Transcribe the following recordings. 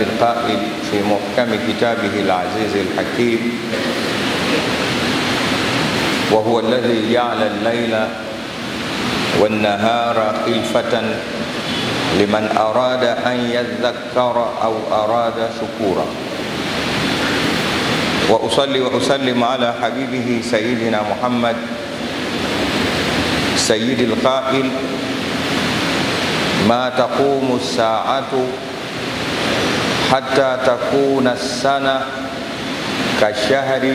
القائل في محكم كتابه العزيز الحكيم: وهو الذي جعل الليل والنهار خلفة لمن أراد أن يذكر أو أراد شكورا. وأصلي وأسلم على حبيبه سيدنا محمد سيد القائل: ما تقوم الساعة حتى تكون السنة كالشهر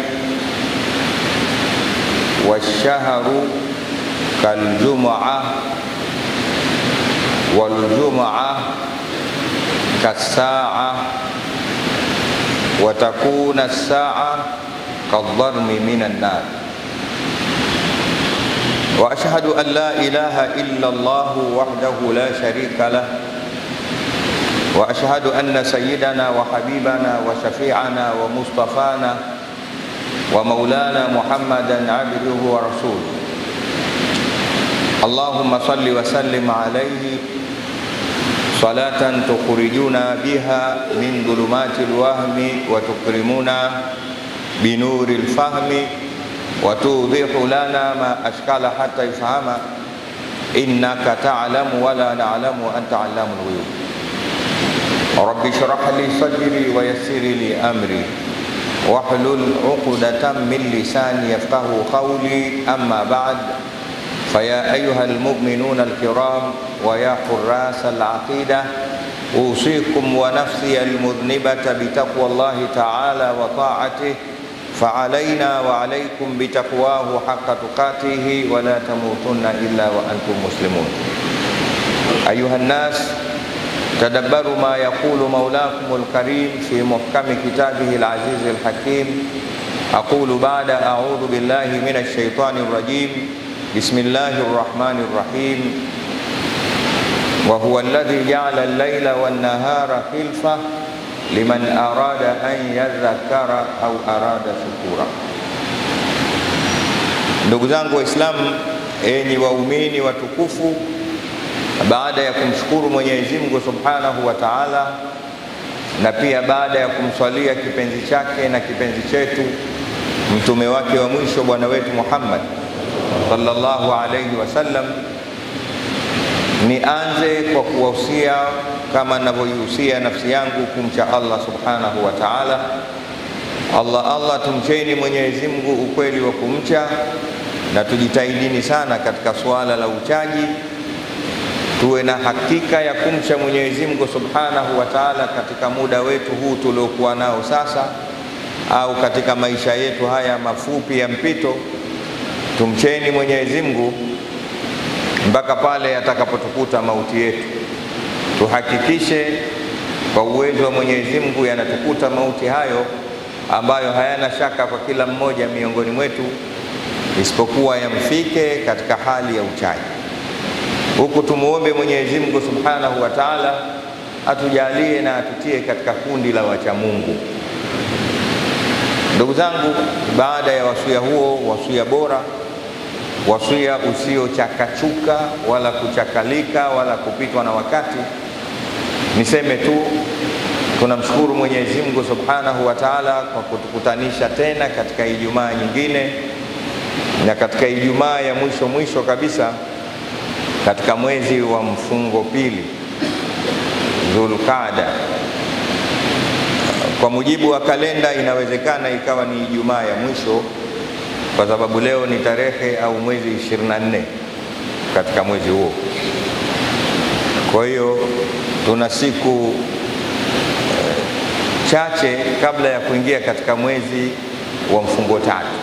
والشهر كالجمعة والجمعة كالساعة وتكون الساعة كالضرم من النار. وأشهد أن لا إله إلا الله وحده لا شريك له، وأشهد أن سيدنا وحبيبنا وشفيعنا ومصطفانا ومولانا محمدا عبده ورسوله. اللهم صل وسلم عليه صلاة تخرجنا بها من ظلمات الوهم وتكرمنا بنور الفهم وتوضح لنا ما أشكال حتى يفهم، إنك تعلم ولا نعلم وأنت علام الغيوب. رب اشرح لي صدري ويسر لي أمري واحلل عقدة من لساني يفقه قولي. أما بعد، فيا أيها المؤمنون الكرام ويا حراس العقيدة، أوصيكم ونفسي المذنبة بتقوى الله تعالى وطاعته، فعلينا وعليكم بتقواه حق تقاته، ولا تموتن إلا وأنتم مسلمون. أيها الناس، تدبروا ما يقول مولاكم الكريم في محكم كتابه العزيز الحكيم. أقول بعد أعوذ بالله من الشيطان الرجيم: بسم الله الرحمن الرحيم. وهو الذي جعل الليل والنهار خلفة لمن أراد أن يذكر أو أراد شكورا. Ndugu zangu Waislamu, enyi waumini watukufu, baada ya kumshukuru Mwenyezi Mungu Subhanahu wa Ta'ala, na pia baada ya kumswalia kipenzi chake na kipenzi chetu mtume wake wa mwisho bwana wetu Muhammad sallallahu alayhi wasallam, nianze kwa kuwahusia kama ninavyoihusia nafsi yangu kumcha Allah Subhanahu wa Ta'ala. Allah, tumcheni Mwenyezi Mungu ukweli wa kumcha, na tujitahidini sana katika swala la uchaji, tuwe na hakika ya kumcha Mwenyezi Mungu Subhanahu wa Ta'ala katika muda wetu huu tuliokuwa nao sasa, au katika maisha yetu haya mafupi ya mpito. Tumcheni Mwenyezi Mungu mpaka pale atakapotukuta mauti yetu. Tuhakikishe kwa uwezo wa Mwenyezi Mungu yanatukuta mauti hayo ambayo hayana shaka kwa kila mmoja miongoni mwetu, isipokuwa yamfike katika hali ya uchaji. Huku tumuombe Mwenyezi Mungu Subhanahu wa Ta'ala atujalie na atutie katika kundi la wacha Mungu. Ndugu zangu, baada ya wasia huo, wasia bora, wasia usiochakachuka wala kuchakalika wala kupitwa na wakati, niseme tu tunamshukuru Mwenyezi Mungu Subhanahu wa Ta'ala kwa kutukutanisha tena katika Ijumaa nyingine, na katika Ijumaa ya mwisho kabisa katika mwezi wa mfungo pili Dhulqaada. Kwa mujibu wa kalenda inawezekana ikawa ni Ijumaa ya mwisho, kwa sababu leo ni tarehe au mwezi 24 katika mwezi huo. Kwa hiyo tuna siku chache kabla ya kuingia katika mwezi wa mfungo tatu.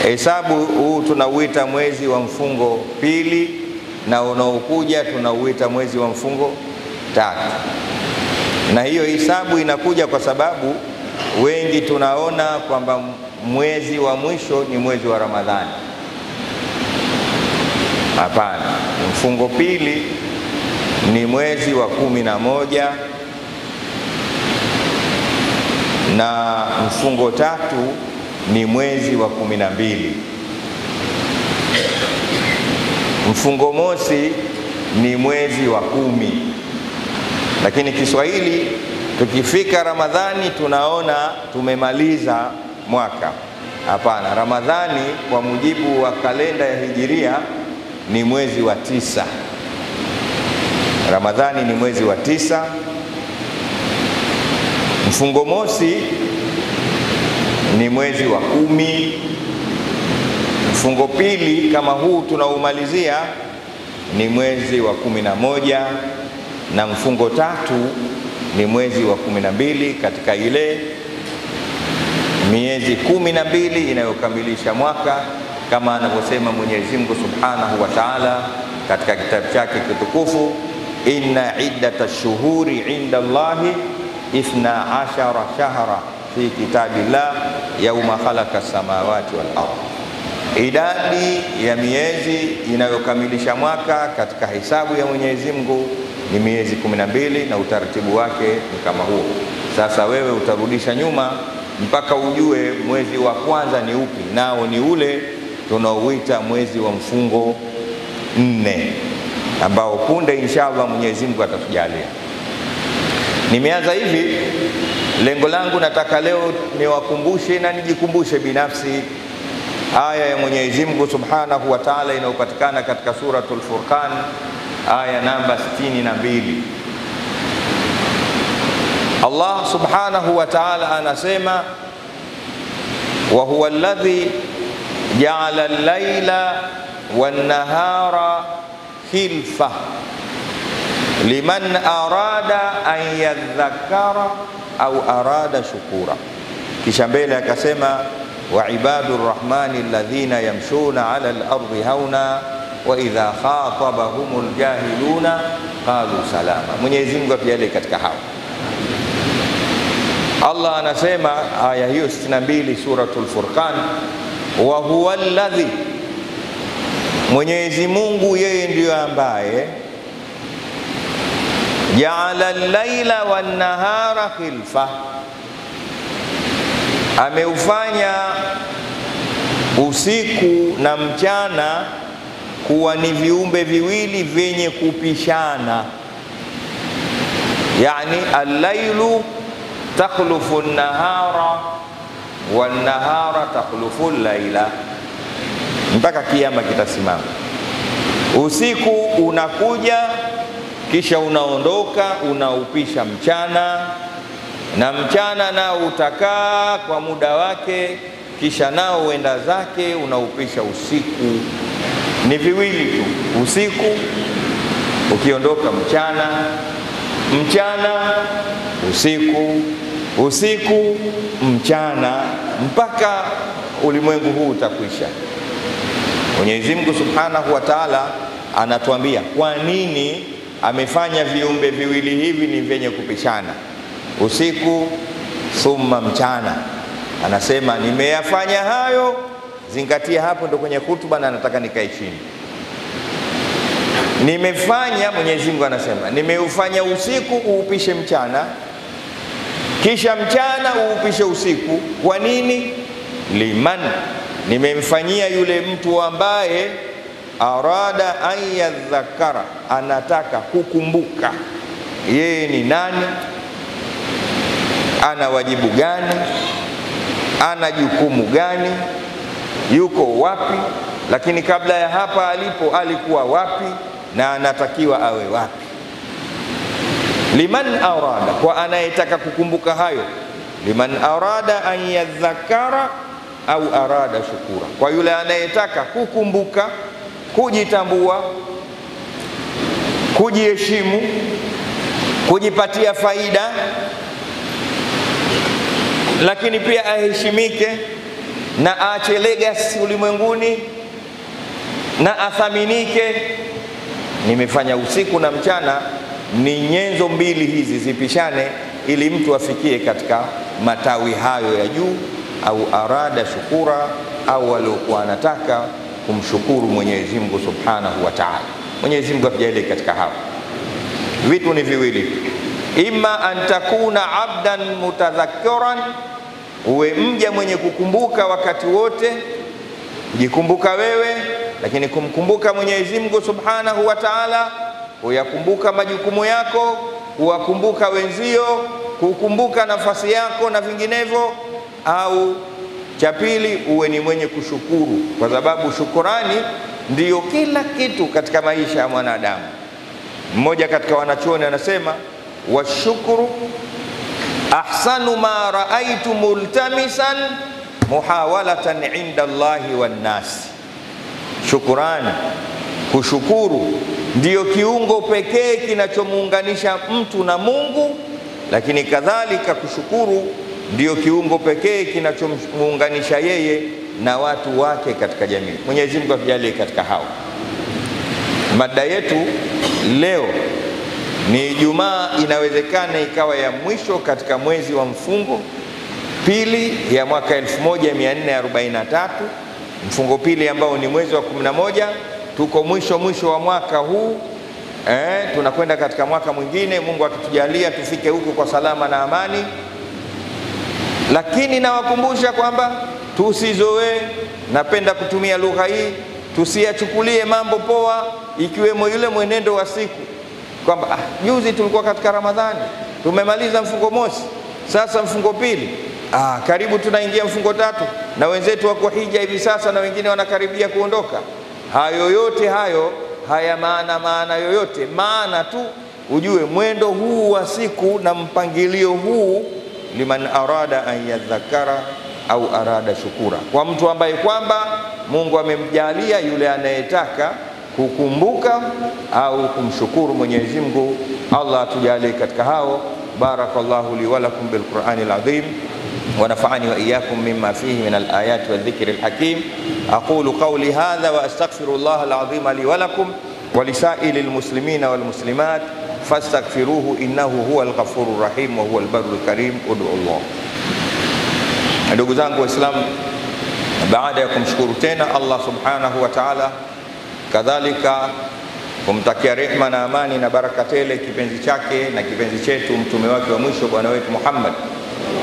Hesabu huu tunauita mwezi wa mfungo pili, na unaokuja tunauita mwezi wa mfungo tatu. Na hiyo hisabu inakuja kwa sababu wengi tunaona kwamba mwezi wa mwisho ni mwezi wa Ramadhani. Hapana, mfungo pili ni mwezi wa 11 na mfungo tatu ni mwezi wa 12. Mfungo mosi ni mwezi wa 10, lakini Kiswahili tukifika Ramadhani tunaona tumemaliza mwaka. Hapana, Ramadhani kwa mujibu wa kalenda ya Hijiria ni mwezi wa 9. Ramadhani ni mwezi wa 9. Mfungo mosi ni mwezi wa 10. Mfungo pili kama huu tunaumalizia ni mwezi wa 11, na mfungo tatu ni mwezi wa 12 katika ile miezi 12 inayokamilisha mwaka, kama anavyosema Mwenyezi Mungu Subhanahu wa Ta'ala katika kitabu chake kitukufu, inna iddatash shuhuri inda Allahi 12 shahra fi kitabillah yawma khalaqa samawati wal ardh. Idadi ya miezi inayokamilisha mwaka katika hisabu ya Mwenyezi Mungu ni miezi 12, na utaratibu wake ni kama huo. Sasa wewe utarudisha nyuma mpaka ujue mwezi wa kwanza ni upi, nao ni ule tunaoita mwezi wa mfungo 4, ambao punde inshallah Mwenyezi Mungu atatujalia. Nimeanza hivi, lengo langu nataka leo niwakumbushe na nijikumbushe binafsi aya ya Mwenyezi Mungu Subhanahu wa Ta'ala inayopatikana katika suratul Furqan, aya namba 62. Allah Subhanahu wa Ta'ala anasema, wa huwa alladhi ja'ala al-laila wan-nahara khilfa liman arada an yadhakkara au arada shukura. Kisha mbele akasema, wa ibadur rahmani alladhina yamshuna 'ala al-ardi hauna wa idha khatabahumul jahiluna qalu salama. Mwenyezi Mungu atujalie katika hao. Allah anasema aya hiyo 62 suratul Furqan, wa huwa alladhi, Mwenyezi Mungu yeye ndiyo ambaye ja'ala al-laila wan-nahara khilfa, ameufanya usiku na mchana kuwa ni viumbe viwili vyenye kupishana. Yani al-lailu takhlufu an-nahara wan-nahara takhlufu al-laila, mpaka kiyama kitasimama. Usiku unakuja kisha unaondoka, unaupisha mchana, na mchana nao utakaa kwa muda wake, kisha nao uenda zake, unaupisha usiku. Ni viwili tu, usiku ukiondoka mchana, mchana usiku, usiku mchana, mpaka ulimwengu huu utakwisha. Mwenyezi Mungu Subhanahu wa Ta'ala anatuambia kwa nini amefanya viumbe viwili hivi ni vyenye kupishana, usiku thumma mchana. Anasema nimeyafanya hayo, zingatia hapo ndo kwenye hutuba na nataka nikae chini. Nimefanya, Mwenyezi Mungu anasema nimeufanya usiku uupishe mchana, kisha mchana uupishe usiku. Kwa nini? Liman, nimemfanyia yule mtu ambaye arada an yadhakkara, anataka kukumbuka yeye ni nani, ana wajibu gani, ana jukumu gani, yuko wapi, lakini kabla ya hapa alipo alikuwa wapi na anatakiwa awe wapi. Liman arada, kwa anayetaka kukumbuka hayo. Liman arada an yadhakkara au arada shukura, kwa yule anayetaka kukumbuka, kujitambua, kujiheshimu, kujipatia faida, lakini pia aheshimike na aache legacy ulimwenguni na athaminike. Nimefanya usiku na mchana, ni nyenzo mbili hizi zipishane ili mtu afikie katika matawi hayo ya juu, au arada shukura, au aliokuwa anataka kumshukuru Mwenyezi Mungu Subhanahu wa Ta'ala. Mwenyezi Mungu atujalie katika hao. Vitu ni viwili, imma an takuna abdan mutadhakkiran, uwe mja mwenye kukumbuka wakati wote, jikumbuka wewe, lakini kumkumbuka Mwenyezi Mungu Subhanahu wa Ta'ala, kuyakumbuka majukumu yako, kuwakumbuka wenzio, kukumbuka nafasi yako na vinginevyo, au cha pili uwe ni mwenye kushukuru, kwa sababu shukurani ndiyo kila kitu katika maisha ya mwanadamu. Mmoja katika wanachuoni anasema, washukuru ahsanu ma raaitu multamisan muhawalatan inda Allahi wan nas. Shukurani, kushukuru ndiyo kiungo pekee kinachomuunganisha mtu na Mungu, lakini kadhalika kushukuru ndiyo kiungo pekee kinachomuunganisha yeye na watu wake katika jamii. Mwenyezi Mungu atujalie katika hao. Mada yetu leo ni Ijumaa, inawezekana ikawa ya mwisho katika mwezi wa mfungo pili ya mwaka 1443, mfungo pili ambao ni mwezi wa 11. Tuko mwisho wa mwaka huu, tunakwenda katika mwaka mwingine, Mungu akitujalia tufike huko kwa salama na amani. Lakini nawakumbusha kwamba tusizoe, napenda kutumia lugha hii, tusiyachukulie mambo poa, ikiwemo yule mwenendo wa siku kwamba juzi tulikuwa katika Ramadhani, tumemaliza mfungo mosi, sasa mfungo pili, karibu tunaingia mfungo tatu, na wenzetu wako hija hivi sasa na wengine wanakaribia kuondoka. Hayo yote hayo haya maana yoyote, maana tu ujue mwendo huu wa siku na mpangilio huu, liman arada an yadhakara au arada shukura, kwa mtu ambaye kwamba Mungu amemjalia, yule anayetaka kukumbuka au kumshukuru Mwenyezi Mungu. Allah atujalie katika hao. Barakallahu li wa lakum bil Qur'anil azim wa nafa'ani wa iyyakum mimma fihi min al ayati wal dhikril hakim. Aqulu qawli hadha wa astaghfirullah al azim li wa lakum wa lisaa'ilil muslimina wal muslimat fastaghfiruhu innahu huwal ghafurur rahim wa huwal barrul karim. Ud'u Allah. Ndugu zangu Waislamu, baada ya kumshukuru tena Allah subhanahu wa ta'ala, kadhalika kumtakia rehma na amani na baraka tele kipenzi chake na kipenzi chetu, mtume wake wa mwisho, bwana wetu Muhammad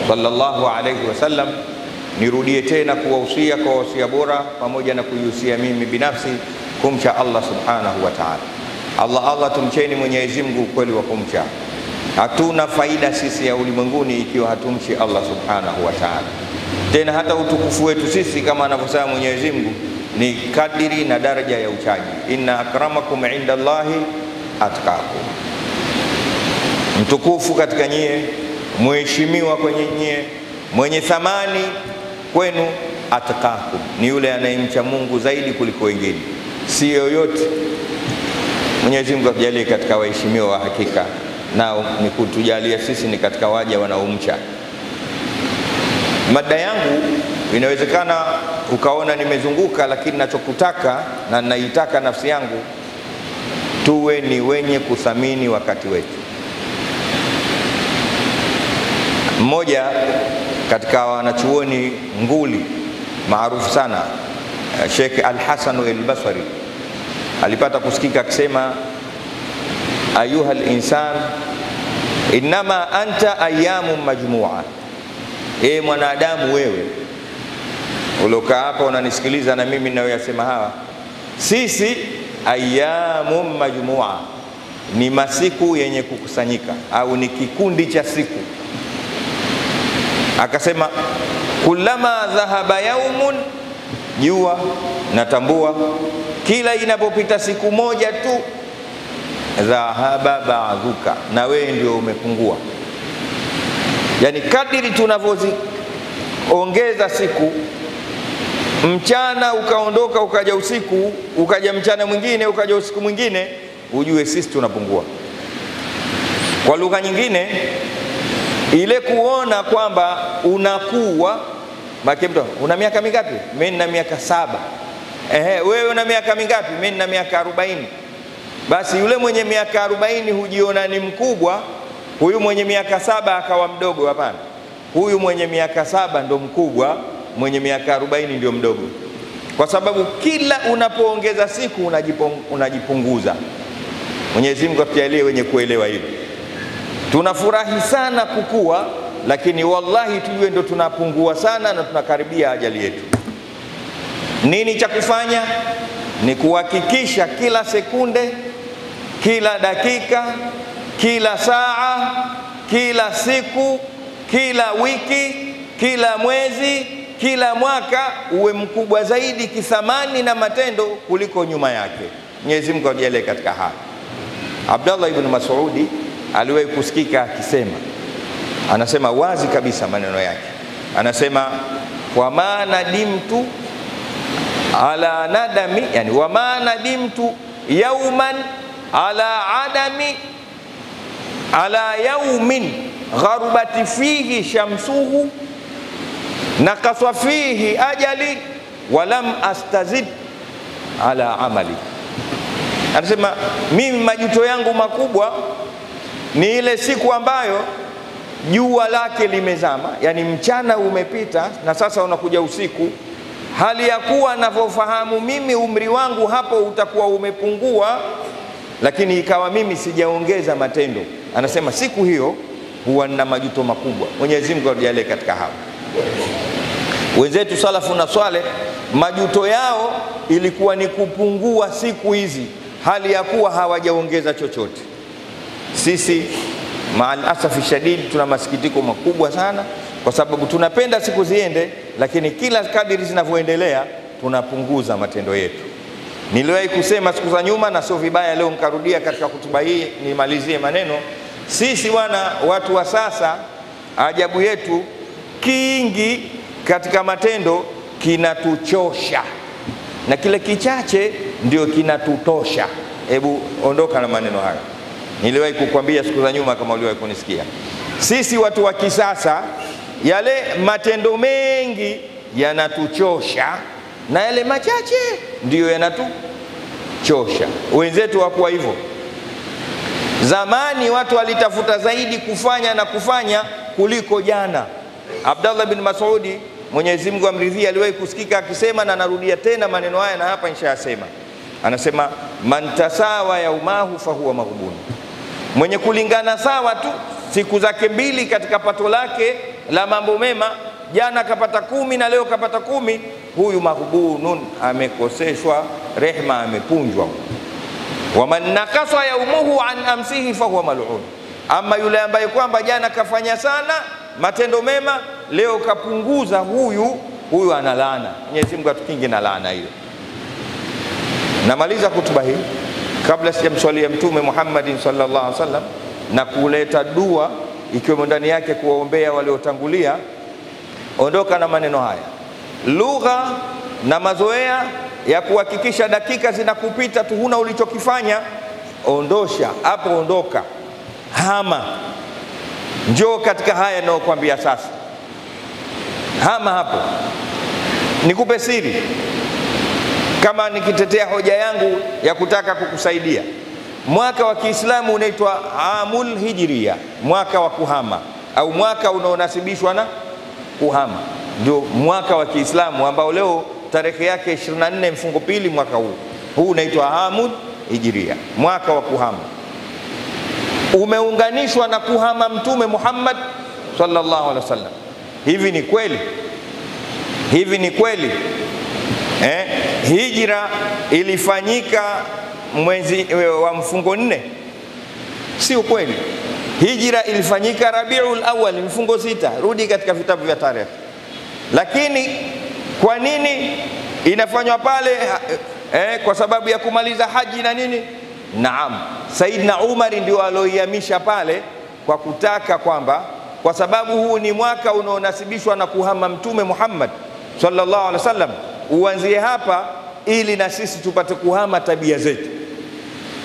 sallallahu alayhi wasallam, nirudie tena kuwahusia kwa wasia bora, pamoja na kuihusia mimi binafsi kumcha Allah subhanahu wa ta'ala. Allah tumcheni Mwenyezi Mungu kweli wa kumcha. Hatuna faida sisi ya ulimwenguni ikiwa hatumchi Allah subhanahu wa ta'ala. Tena hata utukufu wetu sisi, kama anavyosema Mwenyezi Mungu, ni kadiri na daraja ya uchaji. Inna akramakum inda Allahi atqakum. Mtukufu katika nyie, mheshimiwa kwenye nyie, mwenye thamani kwenu, atqakum, ni yule anayemcha Mungu zaidi kuliko wengine, si yoyote. Mwenyezi Mungu atujalie katika waheshimiwa wa hakika, nao ni kutujalia sisi ni katika waja wanaomcha. Mada yangu inawezekana ukaona nimezunguka, lakini nachokutaka na naitaka nafsi yangu, tuwe ni wenye kuthamini wakati wetu. Mmoja katika wanachuoni nguli maarufu sana, Sheikh Al-Hasan Al-Basri, alipata kusikika akisema, ayuha al-insan innama anta ayyamun majmua. Mwanadamu wewe ulokaa hapa unanisikiliza na mimi ninayoyasema hawa, sisi ayyamun majmua, ni masiku yenye kukusanyika, au ni kikundi cha siku. Akasema, kullama dhahaba yaumun, jua natambua kila inapopita siku moja tu, dhahaba ba'dhuka, na wewe ndio umepungua. Yani kadiri tunavyoziongeza siku, mchana ukaondoka ukaja usiku, ukaja mchana mwingine, ukaja usiku mwingine, ujue sisi tunapungua. Kwa lugha nyingine, ile kuona kwamba unakuwa, makemto, una miaka mingapi? Mimi nina miaka 7. Wewe una miaka mingapi? Mimi nina miaka 40. Basi yule mwenye miaka 40 hujiona ni mkubwa, huyu mwenye miaka 7 akawa mdogo. Hapana, huyu mwenye miaka 7 ndo mkubwa, mwenye miaka 40 ndio mdogo, kwa sababu kila unapoongeza siku unajipunguza. Mwenyezi Mungu atujalie wenye kuelewa hilo. Tunafurahi sana kukua, lakini wallahi tujue ndo tunapungua sana na tunakaribia ajali yetu. Nini cha kufanya? Ni kuhakikisha kila sekunde, kila dakika, kila saa, kila siku, kila wiki, kila mwezi, kila mwaka uwe mkubwa zaidi kithamani na matendo kuliko nyuma yake. Mwenyezi Mungu ajalie katika hali. Abdullah ibn Mas'udi aliwahi kusikika akisema, anasema wazi kabisa maneno yake, anasema wa ma nadimtu ala nadami, yani wa ma nadimtu yawman ala yawmin gharubati fihi shamsuhu naqasa fihi ajali walam astazid ala amali. Anasema mimi majuto yangu makubwa ni ile siku ambayo jua lake limezama, yani mchana umepita na sasa unakuja usiku, hali ya kuwa ninavyofahamu mimi umri wangu hapo utakuwa umepungua, lakini ikawa mimi sijaongeza matendo. Anasema siku hiyo huwa na majuto makubwa. Mwenyezi Mungu ajalie katika hao. Wenzetu salafu na swale, majuto yao ilikuwa ni kupungua siku hizi, hali ya kuwa hawajaongeza chochote. Sisi maal asafi shadid tuna masikitiko makubwa sana, kwa sababu tunapenda siku ziende, lakini kila kadiri zinavyoendelea tunapunguza matendo yetu. Niliwahi kusema siku za nyuma, na sio vibaya leo nikarudia katika hotuba hii nimalizie maneno. Sisi watu wa sasa, ajabu yetu kingi katika matendo kinatuchosha, na kile kichache ndio kinatutosha. Hebu ondoka na maneno haya. Niliwahi kukwambia siku za nyuma, kama uliwahi kunisikia, sisi watu wa kisasa, yale matendo mengi yanatuchosha na yale machache ndiyo yanatuchosha. Wenzetu hakuwa hivyo. Zamani watu walitafuta zaidi kufanya na kufanya kuliko jana. Abdullah bin Mas'udi, Mwenyezi Mungu amridhie, aliwahi kusikika akisema, na narudia tena maneno haya na hapa nishayasema. Anasema man tasawa yaumahu fahuwa maghbun, mwenye kulingana sawa tu siku zake mbili katika pato lake la mambo mema, jana kapata 10 na leo kapata 10, huyu maghbunun, amekoseshwa rehma, amepunjwa. Wa man nakasa yaumuhu an amsihi fahuwa mal'un, ama yule ambaye kwamba jana kafanya sana matendo mema, leo kapunguza, huyu ana laana. Mwenyezi Mungu atukinge na laana hiyo. Namaliza hutuba hii kabla sijamswalia Mtume Muhammadin sallallahu alaihi wasallam na kuleta dua ikiwemo ndani yake kuwaombea waliotangulia. Ondoka na maneno haya. Lugha na mazoea ya kuhakikisha dakika zinakupita tu, huna ulichokifanya, ondosha hapo, ondoka, hama, njoo katika haya ninayokuambia sasa. Hama hapo. Nikupe siri, kama nikitetea hoja yangu ya kutaka kukusaidia. Mwaka wa Kiislamu unaitwa Amul Hijriya, mwaka wa kuhama, au mwaka unaonasibishwa na kuhama. Ndio mwaka wa Kiislamu ambao leo tarehe yake 24 mfungo pili mwaka huu unaitwa Amul Hijriya, mwaka wa kuhama. Umeunganishwa na kuhama Mtume Muhammad sallallahu alaihi wasallam. Hivi ni kweli? Hivi ni kweli? Hijra ilifanyika mwezi wa mfungo 4? Sio kweli. Hijra ilifanyika Rabiul Awwal, mfungo 6. Rudi katika vitabu vya tarehe. Lakini kwa nini inafanywa pale? Kwa sababu ya kumaliza haji na nini? Naam, Saidna Umar ndio aloihamisha pale kwa kutaka kwamba kwa sababu huu ni mwaka unaonasibishwa na kuhama Mtume Muhammad sallallahu alaihi wasallam, uanzie hapa ili na sisi tupate kuhama tabia zetu.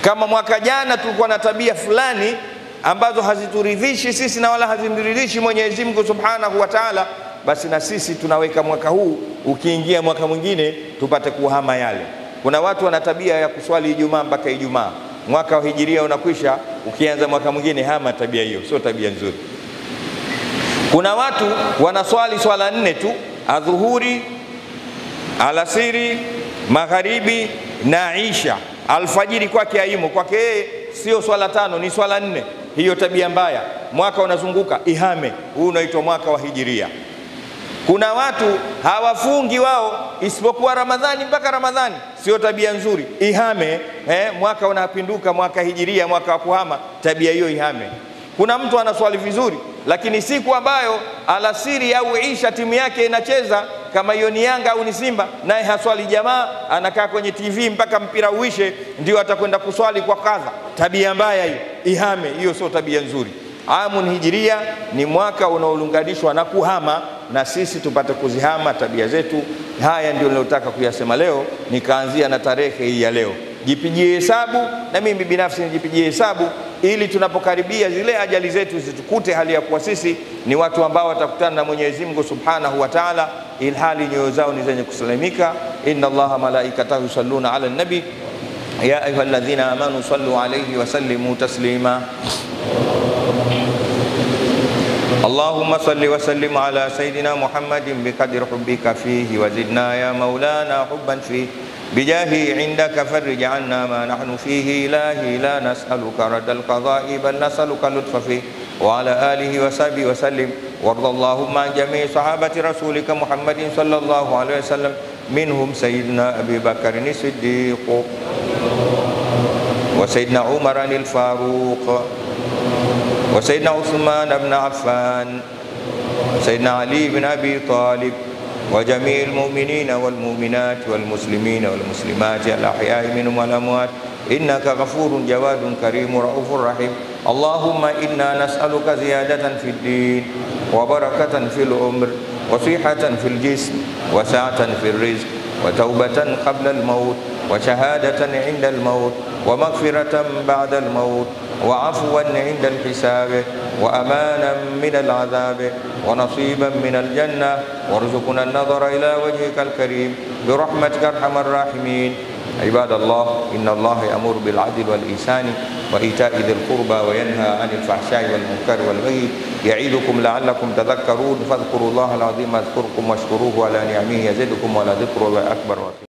Kama mwaka jana tulikuwa na tabia fulani ambazo hazituridhishi sisi na wala hazimridhishi Mwenyezi Mungu Subhanahu wa Ta'ala, basi na sisi tunaweka mwaka huu, ukiingia mwaka mwingine tupate kuhama yale. Kuna watu wana tabia ya kuswali Ijumaa mpaka Ijumaa, mwaka wa Hijiria unakwisha, ukianza mwaka mwingine hama tabia hiyo, sio tabia nzuri. Kuna watu wanaswali swala 4 tu, adhuhuri, alasiri, magharibi na isha. Alfajiri kwake haimo, kwake yeye sio swala 5, ni swala 4. Hiyo tabia mbaya, mwaka unazunguka, ihame. Huu unaitwa mwaka wa Hijiria. Kuna watu hawafungi wao isipokuwa Ramadhani mpaka Ramadhani, sio tabia nzuri, ihame. Mwaka unapinduka, mwaka Hijiria, mwaka wa kuhama, tabia hiyo ihame. Kuna mtu anaswali vizuri, lakini siku ambayo alasiri au isha timu yake inacheza, kama hiyo ni Yanga au ni Simba, naye haswali jamaa, anakaa kwenye TV mpaka mpira uishe ndio atakwenda kuswali kwa kadha. Tabia mbaya hiyo, ihame hiyo, sio tabia nzuri. Amun hijiria ni mwaka unaolunganishwa na kuhama, na sisi tupate kuzihama tabia zetu. Haya ndio nilotaka kuyasema leo, nikaanzia na tarehe hii ya leo. Jipigie hesabu, na mimi binafsi nijipigie hesabu, ili tunapokaribia zile ajali zetu zitukute hali ya kuwa sisi ni watu ambao watakutana na Mwenyezi Mungu Subhanahu wa Ta'ala ilhali nyoyo zao ni zenye kusalimika. Inna Allaha malaikatahu yusalluna ala nabi ya ayyuhalladhina amanu sallu alayhi wa sallimu taslima. Allahumma salli wa sallim ala sayidina Muhammadin biqadri hubbika fihi wa zidna ya maulana hubban fihi bijahi indaka farij anna ma nahnu fihi ilahi la nas'aluka radal qada'i bal nas'aluka lutfa fihi wa ala alihi wa sahbihi wa sallim warda Allahumma an jami'i sahabati rasulika Muhammadin sallallahu alaihi wasallam minhum sayyidina Abi Bakar as-Siddiq wa sayyidina Umar al-Faruq wa sayyidina Uthman ibn Affan sayyidina Ali ibn Abi Talib وجميع المؤمنين والمؤمنات والمسلمين والمسلمات الأحياء منهم والأموات إنك غفور جواد كريم رؤوف رحيم. اللهم إنا نسألك زيادة في الدين وبركة في العمر وصحة في الجسم وسعة في الرزق وتوبة قبل الموت وشهادة عند الموت ومغفرة بعد الموت وعفوا عند الحساب وأمانا من العذاب ونصيبا من الجنة وارزقنا النظر إلى وجهك الكريم برحمتك أرحم الراحمين. عباد الله، إن الله يأمر بالعدل والإحسان وإيتاء ذي القربى وينهى عن الفحشاء والمنكر والبغي يعظكم لعلكم تذكرون. فاذكروا الله العظيم يذكركم واشكروه على نعمه يزدكم ولذكر الله أكبر.